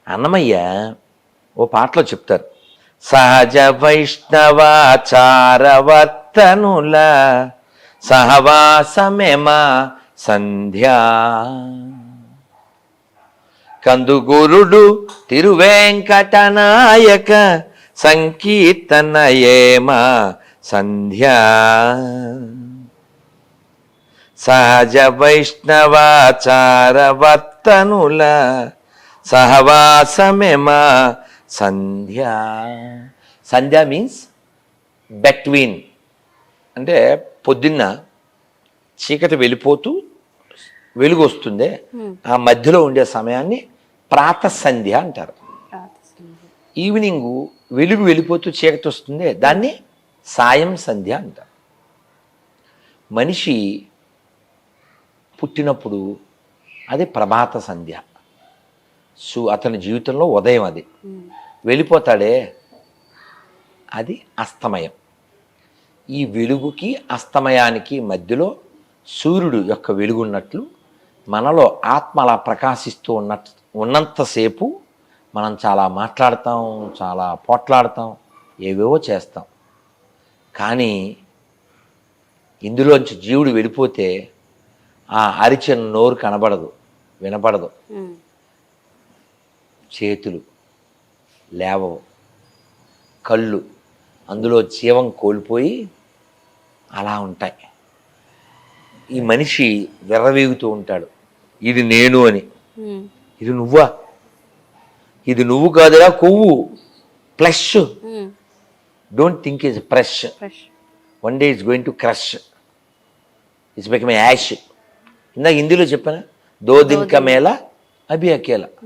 అన్నమయ్య ఓ పాటలో చెప్తారు, సహజ వైష్ణవాచారవర్తనుల సహవాసమేమ సంధ్యా, కందుగురుడు తిరువేంకటనాయక సంకీర్తనయేమ సంధ్యా, సహజ వైష్ణవాచారవర్తనుల సహవాసమేమ సంధ్యా. సంధ్య మీన్స్ బెట్వీన్, అంటే పొద్దున్న చీకటి వెళ్ళిపోతూ వెలుగు వస్తుందే ఆ మధ్యలో ఉండే సమయాన్ని ప్రాతసంధ్య అంటారు. ఈవినింగ్ వెలుగు వెళ్ళిపోతూ చీకటి వస్తుందే దాన్ని సాయం సంధ్య అంటారు. మనిషి పుట్టినప్పుడు అది ప్రభాత సంధ్య, అతని జీవితంలో ఉదయం, అది వెళ్ళిపోతాడే అది అస్తమయం. ఈ వెలుగుకి అస్తమయానికి మధ్యలో సూర్యుడు యొక్క వెలుగున్నట్లు మనలో ఆత్మ అలా ప్రకాశిస్తూ ఉన్నంతసేపు మనం చాలా మాట్లాడతాం, చాలా పోట్లాడతాం, ఏవేవో చేస్తాం. కానీ ఇందులోంచి జీవుడు వెళ్ళిపోతే ఆ అరిచిన నోరు కనబడదు, వినపడదు, చేతులు లేవవు, కళ్ళు అందులో జీవం కోల్పోయి అలా ఉంటాయి. ఈ మనిషి విర్రవీగుతూ ఉంటాడు, ఇది నేను అని. ఇది నువ్వా? ఇది నువ్వు కాదురా, కొవ్వు, flesh. Don't think is fresh. One day it's going to crush, it's become ash. ఇందాక హిందీలో చెప్పానా, దో దిన్ కా మేలా అభి అకేలా.